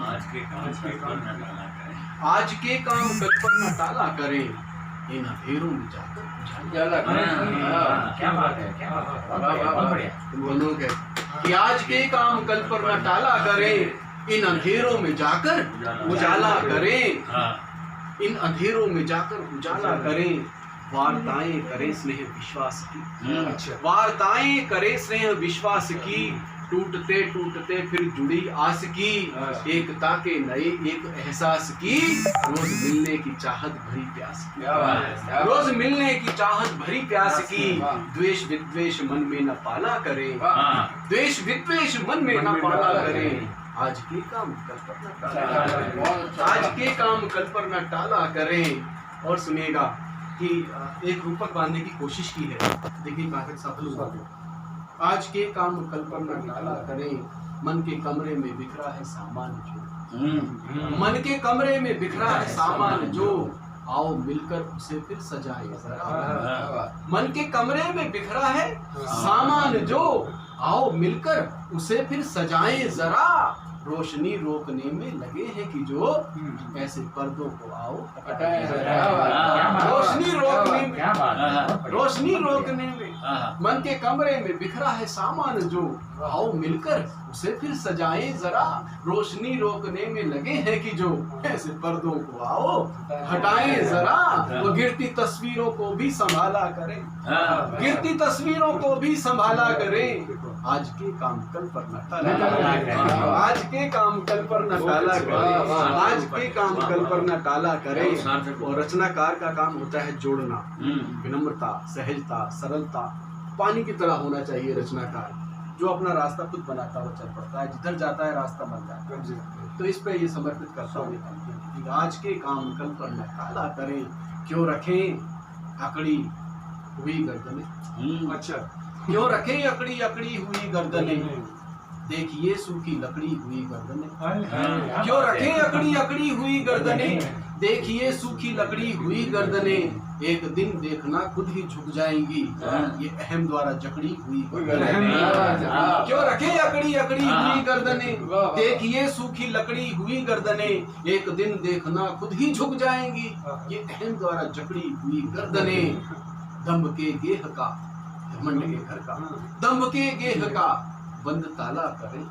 आज के काम कल पर न टाला करें, इन अंधेरों में जाकर उजाला करें। क्या बात है, क्या बात है, बहुत बढ़िया। दोनों के कि आज के काम कल पर न टाला करें, इन अंधेरों में जाकर उजाला करें, इन अंधेरों में जाकर उजाला करें। वार्ताएं करें स्नेह विश्वास की, वार्ताएं करें स्नेह विश्वास की, टूटते टूटते फिर जुड़ी आस की, एकता के नए एक एहसास की, रोज मिलने की चाहत भरी प्यास की, रोज मिलने की चाहत भरी प्यास की। द्वेष विद्वेष मन में न पाला करें, द्वेष विद्वेष मन में न पाला करें। आज के काम कल पर न टाला करें, आज के काम कल पर न टाला करें। और सुनिएगा कि एक रूपक बांधने की कोशिश की है, देखिए काफी सफल हुआ। आज के काम कल पर न टाला करें, मन के कमरे में बिखरा है सामान जो, मन के कमरे में बिखरा है सामान जो, आओ मिलकर उसे फिर सजाए जरा। मन के कमरे में बिखरा है सामान जो, आओ मिलकर उसे फिर सजाएं जरा। रोशनी रोकने में लगे हैं कि जो, ऐसे पर्दों को आओ हटाएं जरा। रोशनी रोकने में, रोशनी रोकने में मन के कमरे में बिखरा है सामान जो, आओ मिलकर उसे फिर सजाएं जरा। रोशनी रोकने में लगे हैं कि जो, ऐसे पर्दों को आओ हटाएं जरा। वो गिरती तस्वीरों को भी संभाला करें, गिरती तस्वीरों को भी संभाला करें। आज के काम कल पर न टाला करें, आज के काम कल पर न टाला करें, आज के काम कल पर न टाला करें। और रचनाकार का काम होता है जोड़ना, विनम्रता, सहजता, सरलता, पानी की तरह होना चाहिए रचनाकार, जो अपना रास्ता खुद बनाता हुआ चल पड़ता है, जिधर जाता है रास्ता बन जाता है। तो इस पे ये समर्पित करता हूँ। आज के काम कल पर न टाला करें, क्यों रखें अकड़ी हुई गर्दनें। अच्छा, क्यों रखें अकड़ी अकड़ी हुई गर्दनें, देखिए सूखी लकड़ी हुई गर्दनें। क्यों रखें अकड़ी अकड़ी हुई गर्दनें, देखिए सूखी लकड़ी हुई गर्दनें। एक दिन देखना खुद ही झुक जाएंगी, ये अहम द्वारा जकड़ी हुई गर्दनें। क्यों रखें अकड़ी अकड़ी हुई गर्दनें, देखिए सूखी लकड़ी हुई गर्दनें। एक दिन देखना खुद ही झुक जाएंगी, ये अहम द्वारा जकड़ी हुई गर्दनें। दम्भ के गेह का, घमंड के घर का, दम्भ के गेह का बंद ताला करें।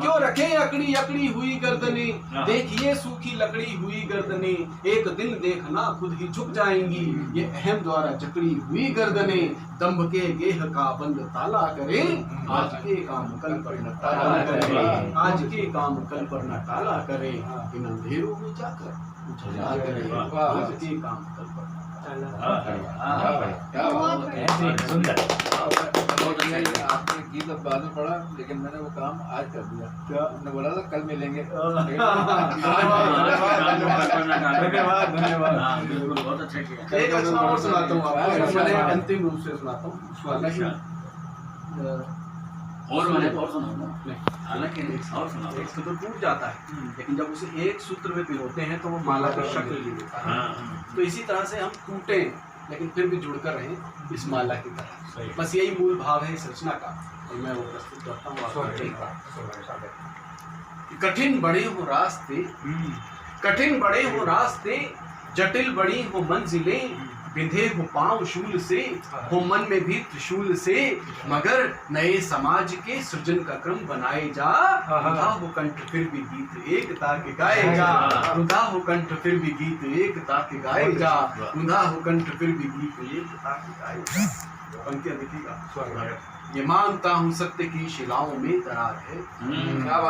क्यों रखे अकड़ी अकड़ी हुई गर्दनें, देखिए सूखी लकड़ी हुई गर्दनें। एक दिन देखना खुद ही झुक जाएंगी, ये अहम द्वारा जकड़ी हुई गर्दनें। दम्भ के गेह का बंद ताला करें, आज के काम कल पर न टाला करें, आज के काम कल पर न टाला करें। इन अंधेरों में जाकर उजाला करें, आज के काम कल पर सुंदर। आपने गीत अब बाद में पढ़ा, लेकिन मैंने वो काम आज कर दिया। क्या आपने बोला था कल मिलेंगे? धन्यवाद धन्यवाद, बिल्कुल बहुत अच्छा किया। एक रचना और सुनाता हूँ आपको, मैंने अंतिम रूप से सुनाता हूँ। और मैंने तो और सुना, हालांकि और सुना। एक सूत्र टूट जाता है, लेकिन जब उसे एक सूत्र में पिरोते हैं तो वो माला की शक्ल ले लेता है। तो इसी तरह से हम टूटे लेकिन फिर भी जुड़कर रहें इस माला की तरह। बस यही मूल भाव है इस रचना का, और मैं वो प्रस्तुत करता हूँ। कठिन बड़े हो रास्ते, कठिन बड़े हो रास्ते, जटिल बड़ी हो मंजिलें, बिंधे हो पांव शूल से, हो मन में भी त्रिशूल से। मगर नए समाज के सृजन का क्रम बनाए जा, रुधा हो कंठ फिर भी गीत एकता के गाए जा, रुधा हो कंठ फिर भी गीत एकता के गाए जा, रुधा हो कंठ फिर भी गीत एकता के गाए जा। पंक्तियां देखिएगा। ये मानता हूँ सत्य की शिलाओं में दरार है,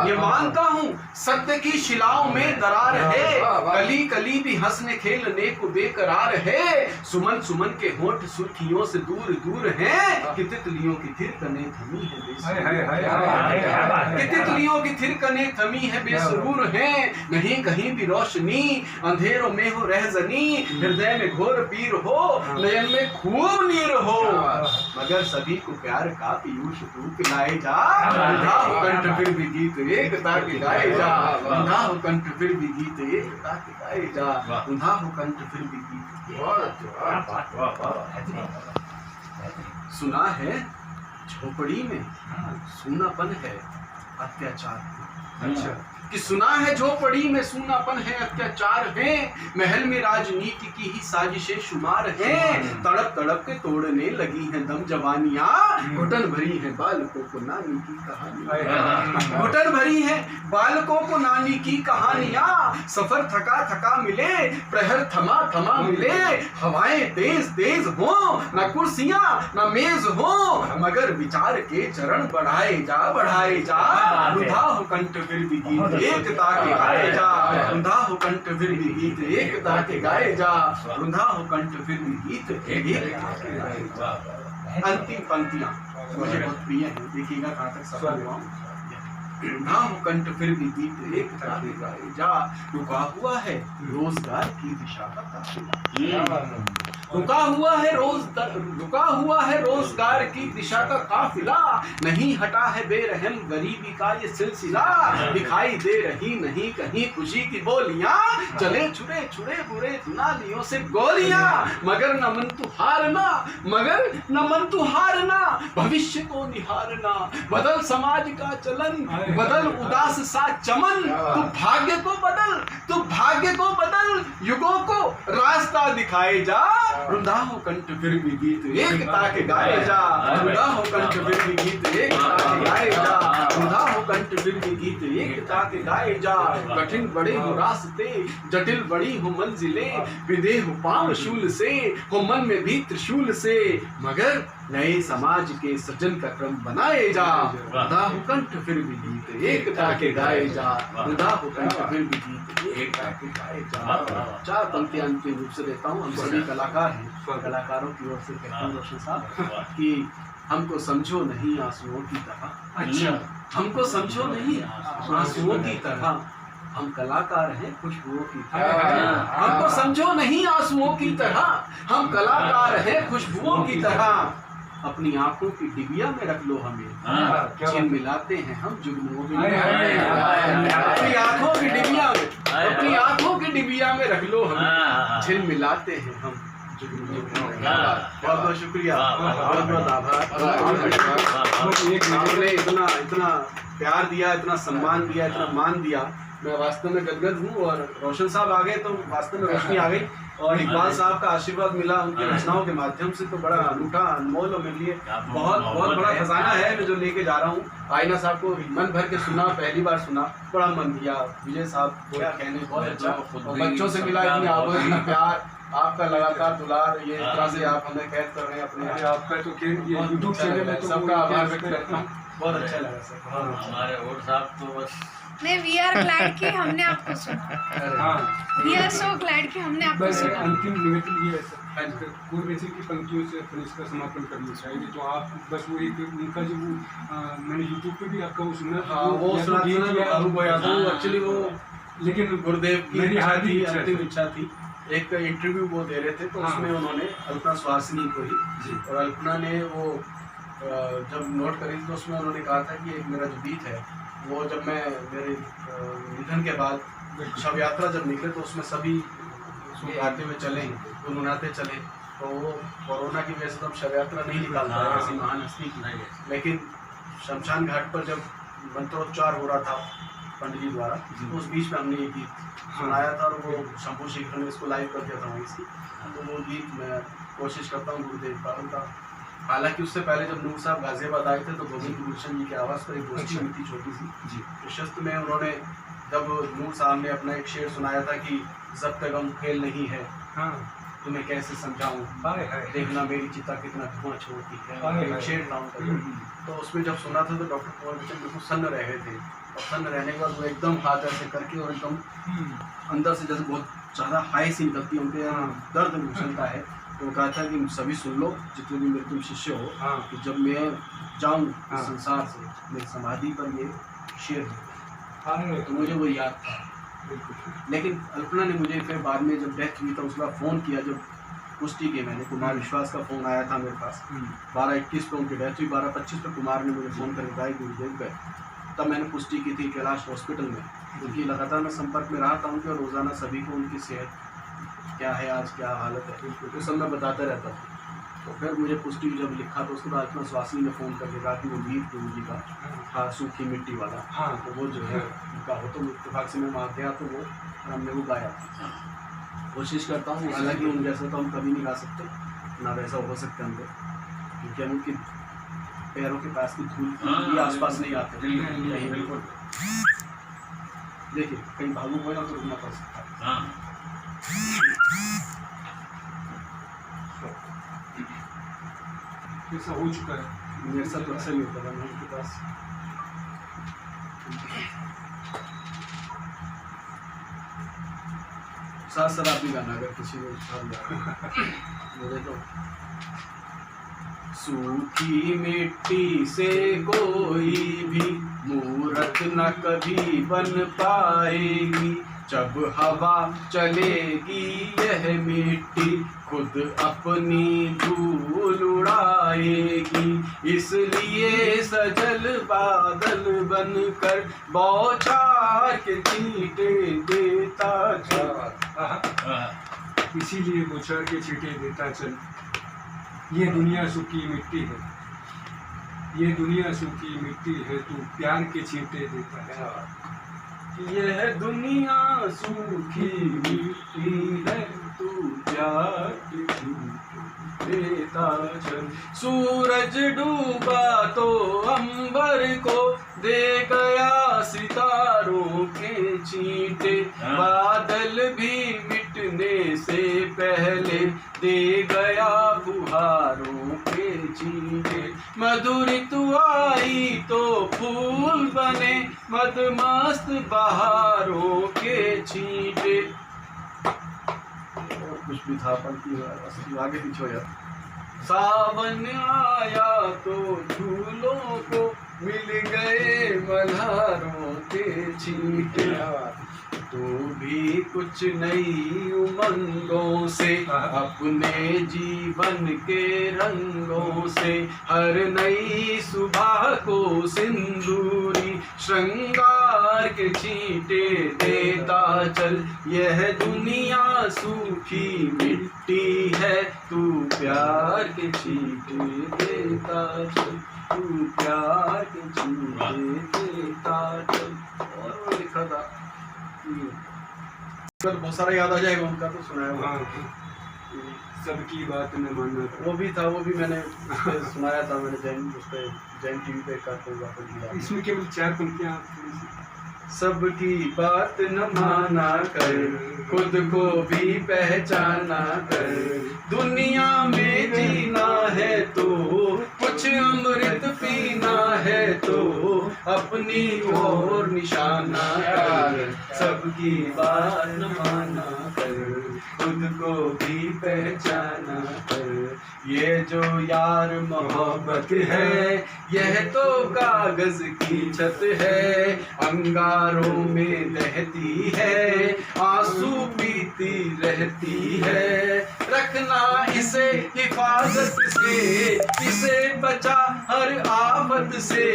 ये मानता हूँ सत्य की शिलाओं में दरार है। कली कली भी हंसने खेलने को बेकरार है। सुमन सुमन के होठ सुर्खियों से दूर दूर हैं, कि तितलियों की थिरकने थमी है बेसुरूर, कि तितलियों की थिरकने थमी है बेसुरूर है। नहीं कहीं भी रोशनी, अंधेरों में हो रहजनी, हृदय में घोर पीर हो, नयन में खूब नीर हो। मगर सभी को प्यार का पीयूष तू पिलाए जा, रुधा हो कंठ फिर भी गीत एकता के गाए जा, रुधा हो कंठ फिर भी गीत एकता के गाए जा, रुधा हो कंठ फिर भी गीत। सुना है झोपड़ी में सूनापन है अत्याचार। अच्छा। कि सुना है झोपड़ी में सूनापन है अत्याचार है, महल में राजनीति की ही साजिशें शुमार हैं, तड़प तड़प के तोड़ने लगी हैं दम जवानियां, घुटन भरी है बालकों को नानी की कहानी, घुटन भरी है बालकों को नानी की कहानियां, सफर थका थका मिले प्रहर थमा थमा मिले, हवाएं तेज तेज हो न कुर्सियां न मेज हो, मगर विचार के चरण बढ़ाए जा रुधा हो कंठ फिर भी गीत एकता के गाए जा, रुधा हो कंठ फिर भी गीत एकता के गाए जा, रुधा हो कंठ फिर भी गीत एकता के गाए जा। अंतिम पंक्तियां मुझे बहुत प्रिय है, देखिएगा कहाँ तक सफल हुआ हूं। रुधा हो कंठ फिर भी गीत एकता के गाए जा, रुका हुआ है रोजगार की दिशा का काफिला, रुका हुआ है रोजगार की दिशा का काफिला, नहीं हटा है बेरहम गरीबी का ये सिलसिला, दिखाई दे रही नहीं कहीं खुशी की बोलियां, चले छुरे छुरे बुरे नालियों से गोलियां, मगर न मन तू हारना, भविष्य को निहारना, बदल समाज का चलन, बदल उदास सा चमन, तू भाग्य को बदल, युगों को रास्ता दिखाए जा, रुधा हो कंठ फिर भी गीत एकता के गाए जा, रुधा हो कंठ फिर भी गीत एकता के गाए जा, रुधा हो कंठ फिर भी गीत एकता के गाए जा, कठिन बड़े हो रास्ते जटिल बड़ी हो मंजिलें, विदे हो पांव शूल से हो मन में भी त्रिशूल से, मगर नए समाज के सृजन का क्रम बनाए जा, रुधा हो कंठ फिर भी गीत एकता के गाए जा, रुधा हो कंठ फिर भी गीत एकता के गाए जा। चार पंक्तियां अंतिम रूप से देता हूँ। हम सभी कलाकार हैं, कलाकारों की ओर से कहता हूँ रोशन साहब कि हमको समझो नहीं आंसुओं की तरह, अच्छा हमको समझो नहीं आंसुओं की तरह, हम कलाकार हैं खुशबुओं की तरह, हमको समझो नहीं आंसुओं की तरह, हम कलाकार हैं खुशबुओं की तरह, अपनी आंखों की डिबिया में रख लो हमें, जिन मिलाते हैं हम जुगनुओं में, अपनी आंखों की डिबिया में रख लो हमें, जिन मिलाते हैं हम जुगनुओं में। बहुत बहुत शुक्रिया, बहुत बहुत आभार। आपने इतना प्यार दिया, इतना सम्मान दिया, इतना मान दिया, मैं वास्तव में गदगद हूँ। और रोशन साहब आ गए तो वास्तव में रोशनी आ गई, और इकबाल साहब का आशीर्वाद मिला उनकी रचनाओं के माध्यम से, तो बड़ा अनूठा अनमोल और मेरे लिए बहुत बड़ा खजाना है मैं जो लेके जा रहा हूँ। आईना साहब को मन भर के सुना, पहली बार सुना, बड़ा मन दिया। विजय साहब क्या कहने, बहुत अच्छा, बच्चों से मिला, इतनी आवाज़, इतना प्यार, आपका लगातार दुलार, ये इस तरह से आप हमें कैद कर रहे हैं अपने, आपका तो यूट्यूब चैनल है, सबका आभार व्यक्त करता हूँ। बहुत अच्छा लगा सर। हमारे और साहब तो बस नहीं, वी आर ग्लैड कि हमने आपको सुना, वी आर सो ग्लैड कि हमने आपको सुना। अंतिम निवेदन ये है सर, पूर्व ऐसी की पंक्तियों से अपन इसका समापन करना चाहिए, तो आप बस वो एक उनका जो मैंने यूट्यूब पे भी आपका वो सुना, वो सुना एक्चुअली वो, लेकिन गुरुदेव की अंतिम इच्छा थी। एक इंटरव्यू वो दे रहे थे, तो उसमें उन्होंने अल्पना सुहासिनी को ही, और अल्पना ने वो जब नोट करी तो उसमें उन्होंने कहा था कि एक मेरा जो गीत है वो, जब मैं मेरे निधन के बाद शव यात्रा जब निकले तो उसमें सभी उसको गाते हुए चले, गुनगुनाते चले, तो वो कोरोना की वजह से तो शव यात्रा नहीं निकाल पाए ऐसी महान हस्ती की, लेकिन शमशान घाट पर जब मंत्रोच्चार हो रहा था पंडित जी द्वारा, तो उस बीच में हमने ये गीत सुनाया था, और वो शंभू शेखर ने इसको लाइव कर दिया था वहीं से। तो वो गीत मैं कोशिश करता हूँ गुरुदेव का उनका। हालांकि उससे पहले जब नूर साहब गाजियाबाद आए थे तो गोविंद गुलशन जी की आवाज़ पर एक गोष्ठी हुई थी छोटी सी जी, प्रशस्त में उन्होंने जब नूर साहब ने अपना एक शेर सुनाया था कि जब तक हम खेल नहीं है, तुम्हें कैसे समझाऊं, देखना मेरी चिता कितना धुआं छोड़ती है, शेर लाऊं। तो उसमें जब सुना था तो डॉक्टर कुंवर बच्चन बिल्कुल सन्न रहे थे, और सन्न रहने के बाद वो एकदम हाथ ऐसे करके और एकदम अंदर से जैसे बहुत ज़्यादा हाई सी निकलती है, उनके दर्द घुसनता है। तो वो कहा था कि सभी सुन लो जितने भी मेरे तुम शिष्य हो, कि जब मैं जाऊँ इस संसार से, मेरी समाधि पर ये शेर हो। तो मुझे वो याद था। लेकिन अल्पना ने मुझे फिर बाद में जब डेथ हुई था उसके बाद फ़ोन किया, जब पुष्टि की मैंने, कुमार विश्वास का फ़ोन आया था मेरे पास, 12:21 पर उनकी डेथ हुई, 12:25 पर कुमार ने मुझे फ़ोन करके कहा गुरुदेव गए। तब मैंने पुष्टि की थी कैलाश हॉस्पिटल में, क्योंकि लगातार मैं संपर्क में रहा था उनके, और रोज़ाना सभी को उनकी सेहत क्या है, आज क्या हालत है, तो सब मैं बताता रहता था। तो फिर मुझे पुष्टि जब लिखा तो उसके बाद इतना स्वासी ने फ़ोन करके कहा कि वो वीर गुरु जी का था सूखी मिट्टी वाला, हाँ तो वो जो है उनका हो, तो इत्तेफाक से मैं वहाँ गया तो वो हमने वो गाया। कोशिश करता हूँ, हालांकि उन जैसा तो हम कभी नहीं गा सकते, ना वैसा हो सकता हमको, क्योंकि हम उनकी पैरों के पास की धूल भी आसपास नहीं आते कहीं। बिल्कुल। देखिए कहीं भागू हुए ना तो रुकना पड़ सकता है। हाँ ऐसा हो चुका है। मेरे साथ तो अक्सर ही होता था, मैं उनके पास साथ शराबी गाना अगर किसी को मुझे तो सूखी मिट्टी से कोई भी मूरत न कभी बन पाएगी, जब हवा चलेगी यह मिट्टी खुद अपनी धूल उड़ाएगी, इसलिए सजल बादल बनकर बौछार के छींटे देता चल। इसीलिए बौछार के छींटे देता चल। ये दुनिया सूखी मिट्टी है, ये दुनिया सूखी मिट्टी है, तू प्यार के छींटे देता चल। यह दुनिया सूखी मिट्टी है, तू प्यार की छींटे देता चल। सूरज डूबा तो अंबर को दे गया सितारों के छींटे, बादल भी मिटने से पहले दे गया फुहारों के छींटे। मधुर तू आई तो फूल बने मदमस्त बहारों के छींटे। और कुछ भी था पर आगे पीछे हो जाता। सावन आया तो झूलों को मिल गए मल्हारों के छींटे, तो भी कुछ नई उमंगों से अपने जीवन के रंगों से, हर नई सुबह को सिंदूरी श्रृंगार के छींटे देता चल। यह दुनिया सूखी मिट्टी है, तू प्यार के छींटे देता चल, तू प्यार के छींटे देता चल। और वो लिखा था तो बहुत सारा याद आ जाएगा उनका, तो सुनाया हुआ। सबकी बात न मानना। वो भी था, वो भी मैंने उस पे सुनाया था, मैंने जैन टीवी पे का इसमें केवल 4 पंक्तियां। सबकी बात न माना कर, खुद को भी पहचाना कर, दुनिया में जीना है तो कुछ अमृत पीना है तो अपनी ओर निशाना कर। सबकी बात न माना कर, खुद को भी पहचाना कर। ये जो यार मोहब्बत है, यह तो कागज की छत है, अंगारों में दहती है, आंसू पीती रहती है। रखना इसे हिफाजत से, इसे बचा हर आफत से।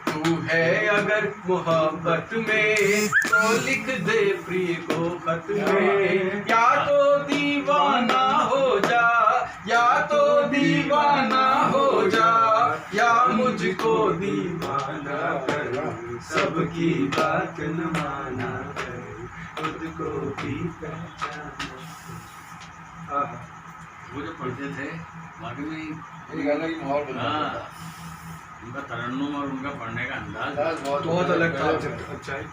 तू है अगर मोहब्बत में तो लिख दे प्रिय को खत में। या तो दीवाना हो जा, या तो दीवाना हो जा, या मुझको दीवाना कर। सबकी बात न माना कर, खुद को भी पहचाना। वो जो पढ़ते थे वाकई में एक अलग ही माहौल बन जाता था। उनका तरन्नुम और उनका पढ़ने का अंदाज बहुत बहुत अलग था। अच्छा है।